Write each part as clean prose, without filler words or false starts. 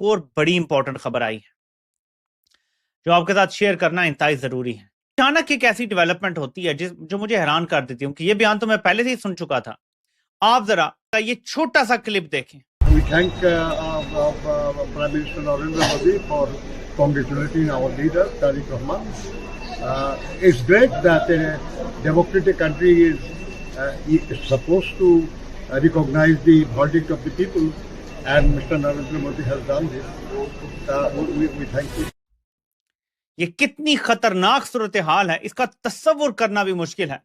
एक और बड़ी इंपॉर्टेंट खबर आई है जो आपके साथ शेयर करना इंतहाई जरूरी है। अचानक एक ऐसी डेवलपमेंट होती है जो मुझे हैरान कर देती है कि ये बयान तो मैं पहले से ही सुन चुका था। आप जरा ये छोटा सा क्लिप देखें। We thank Prime Minister Narendra Modi for congratulating our leader Tariq Rahman. It's great that a democratic country is supposed to recognize the verdict of the people, and Mr. Narendra Modi has done this. We thank you. ये कितनी खतरनाक सूरत हाल है, इसका तस्वुर करना भी मुश्किल है।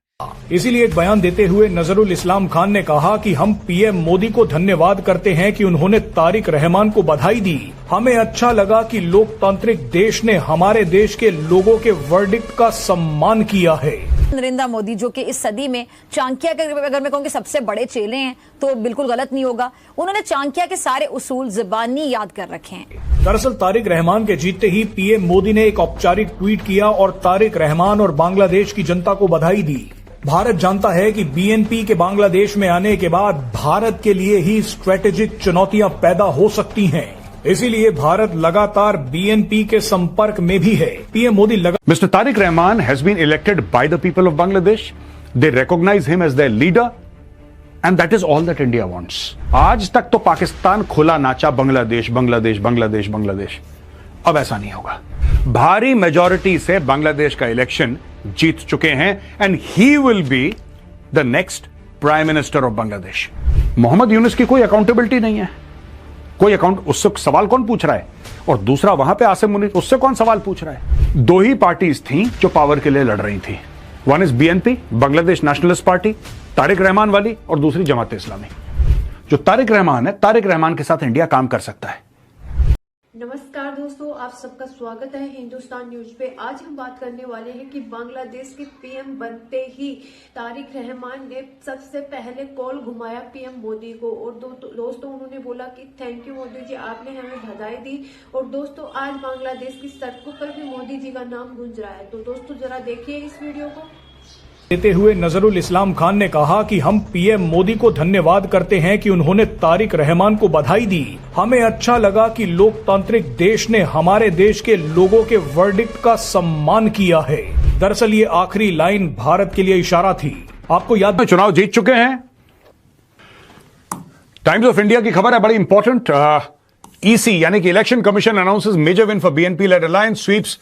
इसीलिए एक बयान देते हुए नजरुल इस्लाम खान ने कहा कि हम पीएम मोदी को धन्यवाद करते हैं कि उन्होंने तारिक रहमान को बधाई दी। हमें अच्छा लगा कि लोकतांत्रिक देश ने हमारे देश के लोगों के वर्डिक्ट का सम्मान किया है। नरेंद्र मोदी जो कि इस सदी में चाणक्य के, अगर मैं कहूँ कि सबसे बड़े चेले हैं तो बिल्कुल गलत नहीं होगा, उन्होंने चाणक्य के सारे उसूल ज़बानी याद कर रखे हैं। दरअसल तारिक रहमान के जीतते ही पीएम मोदी ने एक औपचारिक ट्वीट किया और तारिक रहमान और बांग्लादेश की जनता को बधाई दी। भारत जानता है कि बीएनपी के बांग्लादेश में आने के बाद भारत के लिए ही स्ट्रेटेजिक चुनौतियां पैदा हो सकती हैं। इसीलिए भारत लगातार बीएनपी के संपर्क में भी है। PM Modi Mr. Tariq Rahman has been elected by the people of Bangladesh. They recognize him as their leader, and that is all that India wants. आज तक तो पाकिस्तान खुला नाचा बांग्लादेश बांग्लादेश बांग्लादेश बांग्लादेश, अब ऐसा नहीं होगा। भारी मेजॉरिटी से बांग्लादेश का इलेक्शन जीत चुके हैं and he will be the next prime minister of Bangladesh. Mohammad Yunus की कोई अकाउंटेबिलिटी नहीं है, कोई अकाउंट, उससे सवाल कौन पूछ रहा है? और दूसरा वहां पे आसिम मुनीर, उससे कौन सवाल पूछ रहा है? दो ही पार्टीज थी जो पावर के लिए लड़ रही थी, one is BNP Bangladesh nationalist party Tariq Rahman वाली, और दूसरी जमात इस्लामी। जो तारिक रहमान है, तारिक रहमान के साथ इंडिया काम कर सकता है। नमस्कार दोस्तों, आप सबका स्वागत है हिंदुस्तान न्यूज पे। आज हम बात करने वाले हैं कि बांग्लादेश के पीएम बनते ही तारिक रहमान ने सबसे पहले कॉल घुमाया पीएम मोदी को, और दोस्तों उन्होंने बोला कि थैंक यू मोदी जी, आपने हमें बधाई दी। और दोस्तों आज बांग्लादेश की सड़कों पर भी मोदी जी का नाम गूंज रहा है। तो दोस्तों जरा देखिए इस वीडियो को। देते हुए नजरुल इस्लाम खान ने कहा कि हम पीएम मोदी को धन्यवाद करते हैं कि उन्होंने तारिक रहमान को बधाई दी। हमें अच्छा लगा कि लोकतांत्रिक देश ने हमारे देश के लोगों के वर्डिक्ट का सम्मान किया है। दरअसल ये आखिरी लाइन भारत के लिए इशारा थी। आपको याद है चुनाव जीत चुके हैं। टाइम्स ऑफ इंडिया की खबर है, बड़ी इंपॉर्टेंट। ईसी यानी कि election commission announces major win for BNP led alliance, sweeps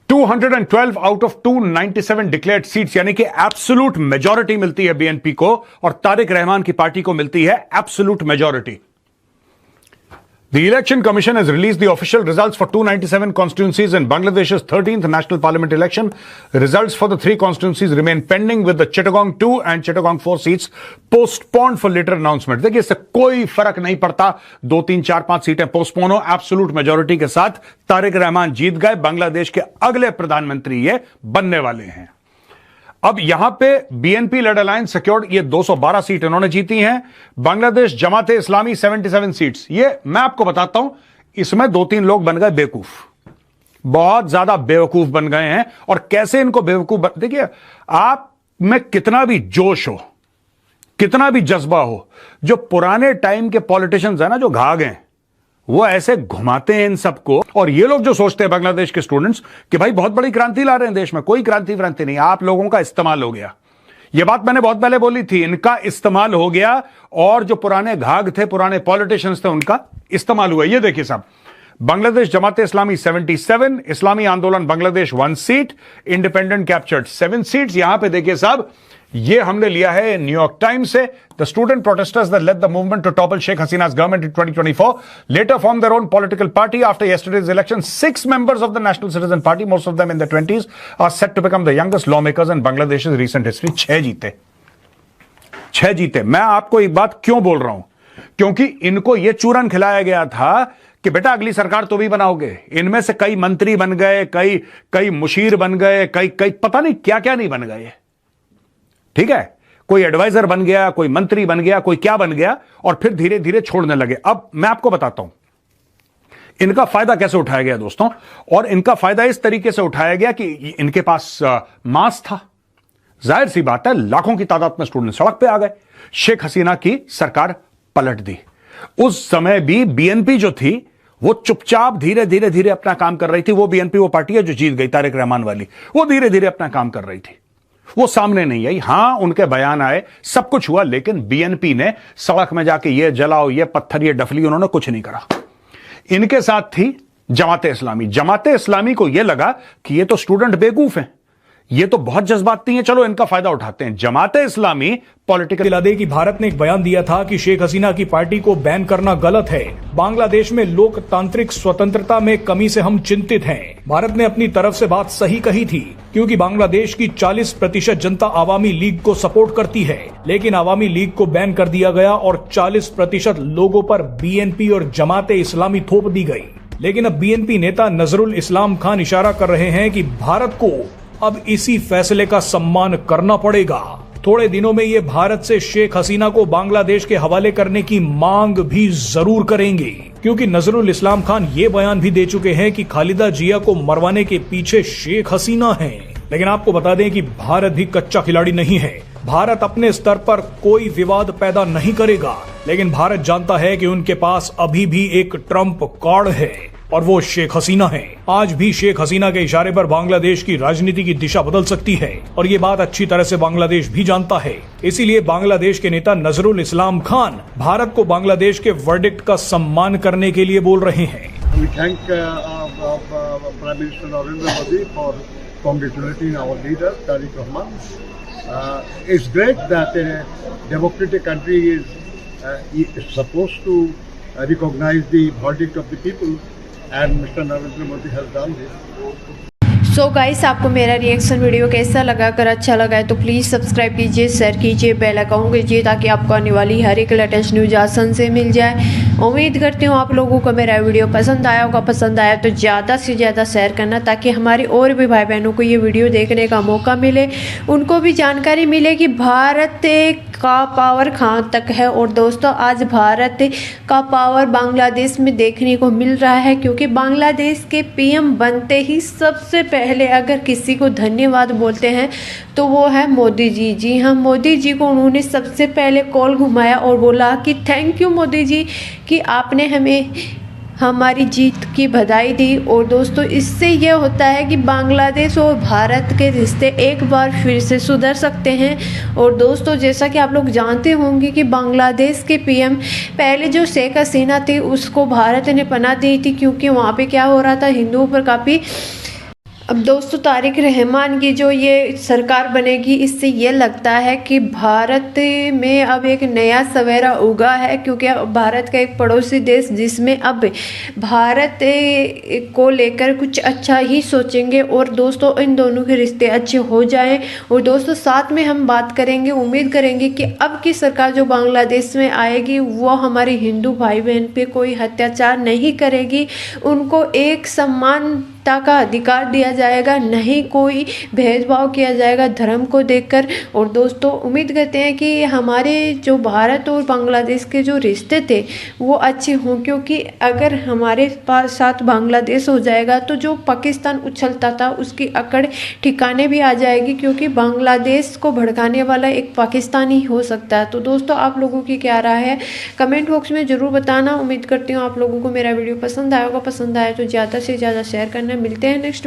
212 out of 297 declared seats, यानी कि एब्सोल्यूट मेजॉरिटी मिलती है बीएनपी को, और तारिक रहमान की पार्टी को मिलती है absolute majority. The Election Commission has released the official results for 297 constituencies in Bangladesh's 13th national parliament election. Results for the three constituencies remain pending, with the Chittagong 2 and Chittagong 4 seats postponed for later announcement. देखिए इससे कोई फर्क नहीं पड़ता, 2, 3, 4, 5 सीटें postpone हो, absolute majority के साथ तारिक रहमान जीत गए। बांग्लादेश के अगले प्रधानमंत्री ये बनने वाले हैं। अब यहां पे बीएनपी लेड अलायंस सिक्योर्ड ये 212 सीट इन्होंने जीती हैं। बांग्लादेश जमात इस्लामी 77 सीट्स। ये मैं आपको बताता हूं, इसमें 2-3 लोग बन गए बेवकूफ, बहुत ज्यादा बेवकूफ बन गए हैं। और कैसे इनको बेवकूफ, देखिए आप में कितना भी जोश हो, कितना भी जज्बा हो, जो पुराने टाइम के पॉलिटिशियंस है ना, जो घाघ हैं, वो ऐसे घुमाते हैं इन सबको। और ये लोग जो सोचते हैं बांग्लादेश के स्टूडेंट्स कि भाई बहुत बड़ी क्रांति ला रहे हैं देश में, कोई क्रांति व्रांति नहीं, आप लोगों का इस्तेमाल हो गया। ये बात मैंने बहुत पहले बोली थी, इनका इस्तेमाल हो गया, और जो पुराने घाघ थे, पुराने पॉलिटिशियंस थे, उनका इस्तेमाल हुआ। ये देखिए साहब, Bangladesh Jamaat Islami 77, Islami Andolan Bangladesh 1 seat, independent captured 7 seats. यहां पे देखिए साहब, ये हमने लिया है न्यूयॉर्क टाइम्स से। The student protesters that led the movement to topple Sheikh Hasina's government in 2024 later formed their own political party after yesterday's election. 6 members of the National Citizen Party, most of them in their 20s, are set to become the youngest lawmakers in Bangladesh's recent history. 6 जीते। मैं आपको एक बात क्यों बोल रहा हूं, क्योंकि इनको यह चूरन खिलाया गया था कि बेटा अगली सरकार तो भी बनाओगे। इनमें से कई मंत्री बन गए, कई मुशीर बन गए, कई पता नहीं क्या क्या नहीं बन गए। ठीक है, कोई एडवाइजर बन गया, कोई मंत्री बन गया, कोई क्या बन गया, और फिर धीरे धीरे छोड़ने लगे। अब मैं आपको बताता हूं इनका फायदा कैसे उठाया गया दोस्तों। और इनका फायदा इस तरीके से उठाया गया कि इनके पास मास था, जाहिर सी बात है, लाखों की तादाद में स्टूडेंट सड़क पे आ गए। शेख हसीना की सरकार पलट दी। उस समय भी बीएनपी जो थी वो चुपचाप धीरे धीरे धीरे अपना काम कर रही थी। वो बीएनपी वो पार्टी है जो जीत गई, तारिक रहमान वाली, वो धीरे धीरे अपना काम कर रही थी, वो सामने नहीं आई। हां, उनके बयान आए, सब कुछ हुआ, लेकिन बीएनपी ने सड़क में जाके ये जलाओ, ये पत्थर, ये डफली, उन्होंने कुछ नहीं करा। इनके साथ थी जमाते इस्लामी। जमाते इस्लामी को यह लगा कि ये तो स्टूडेंट बेवकूफ हैं, ये तो बहुत जज्बाती हैं, चलो इनका फायदा उठाते हैं। जमाते इस्लामी पॉलिटिकल दिला दे कि भारत ने एक बयान दिया था कि शेख हसीना की पार्टी को बैन करना गलत है। बांग्लादेश में लोकतांत्रिक स्वतंत्रता में कमी से हम चिंतित हैं। भारत ने अपनी तरफ से बात सही कही थी, क्योंकि बांग्लादेश की 40% जनता आवामी लीग को सपोर्ट करती है, लेकिन आवामी लीग को बैन कर दिया गया और 40% लोगों पर बीएनपी और जमाते इस्लामी थोप दी गई। लेकिन अब बीएनपी नेता नजरुल इस्लाम खान इशारा कर रहे हैं कि भारत को अब इसी फैसले का सम्मान करना पड़ेगा। थोड़े दिनों में ये भारत से शेख हसीना को बांग्लादेश के हवाले करने की मांग भी जरूर करेंगे, क्योंकि नजरुल इस्लाम खान ये बयान भी दे चुके हैं कि खालिदा जिया को मरवाने के पीछे शेख हसीना है। लेकिन आपको बता दें कि भारत भी कच्चा खिलाड़ी नहीं है। भारत अपने स्तर पर कोई विवाद पैदा नहीं करेगा, लेकिन भारत जानता है कि उनके पास अभी भी एक ट्रम्प कार्ड है और वो शेख हसीना है। आज भी शेख हसीना के इशारे पर बांग्लादेश की राजनीति की दिशा बदल सकती है और ये बात अच्छी तरह से बांग्लादेश भी जानता है। इसीलिए बांग्लादेश के नेता नजरुल इस्लाम खान भारत को बांग्लादेश के वर्डिक्ट का सम्मान करने के लिए बोल रहे हैं। We thank Prime Minister Narendra Modi for congratulating our leader Tariq Rahman. It's great that a democratic country is supposed to recognize the verdict of the people, and Mr. Narendra Modi has done this. So guys, आपको मेरा reaction video कैसा लगा? अगर अच्छा लगा है तो please subscribe कीजिए, शेयर कीजिए, बेल आइकन कीजिए, ताकि आपको आने वाली हर एक लेटेस्ट न्यूज आसान से मिल जाए। उम्मीद करती हूँ आप लोगों को मेरा वीडियो पसंद आया होगा। पसंद आया तो ज़्यादा से ज़्यादा शेयर करना, ताकि हमारे और भी भाई बहनों को ये वीडियो देखने का मौका मिले, उनको भी जानकारी मिले कि भारत का पावर कहाँ तक है। और दोस्तों, आज भारत का पावर बांग्लादेश में देखने को मिल रहा है, क्योंकि बांग्लादेश के पीएम बनते ही सबसे पहले अगर किसी को धन्यवाद बोलते हैं तो वो है मोदी जी। जी हाँ, मोदी जी को उन्होंने सबसे पहले कॉल घुमाया और बोला कि थैंक यू मोदी जी कि आपने हमें हमारी जीत की बधाई दी। और दोस्तों, इससे यह होता है कि बांग्लादेश और भारत के रिश्ते एक बार फिर से सुधर सकते हैं। और दोस्तों, जैसा कि आप लोग जानते होंगे कि बांग्लादेश के पीएम पहले जो शेख हसीना थी उसको भारत ने पनाह दी थी, क्योंकि वहाँ पे क्या हो रहा था, हिंदुओं पर काफ़ी। अब दोस्तों, तारिक रहमान की जो ये सरकार बनेगी, इससे ये लगता है कि भारत में अब एक नया सवेरा उगा है, क्योंकि अब भारत का एक पड़ोसी देश जिसमें अब भारत को लेकर कुछ अच्छा ही सोचेंगे। और दोस्तों, इन दोनों के रिश्ते अच्छे हो जाएं। और दोस्तों, साथ में हम बात करेंगे, उम्मीद करेंगे कि अब की सरकार जो बांग्लादेश में आएगी वो हमारे हिंदू भाई बहन पे कोई अत्याचार नहीं करेगी, उनको एक सम्मान का अधिकार दिया जाएगा, नहीं कोई भेदभाव किया जाएगा धर्म को देखकर। और दोस्तों, उम्मीद करते हैं कि हमारे जो भारत और बांग्लादेश के जो रिश्ते थे वो अच्छे हों, क्योंकि अगर हमारे पास साथ बांग्लादेश हो जाएगा तो जो पाकिस्तान उछलता था उसकी अकड़ ठिकाने भी आ जाएगी, क्योंकि बांग्लादेश को भड़काने वाला एक पाकिस्तान ही हो सकता है। तो दोस्तों, आप लोगों की क्या राय है कमेंट बॉक्स में ज़रूर बताना। उम्मीद करती हूँ आप लोगों को मेरा वीडियो पसंद आएगा। पसंद आए तो ज़्यादा से ज़्यादा शेयर करना। मिलते हैं नेक्स्ट वीडियो।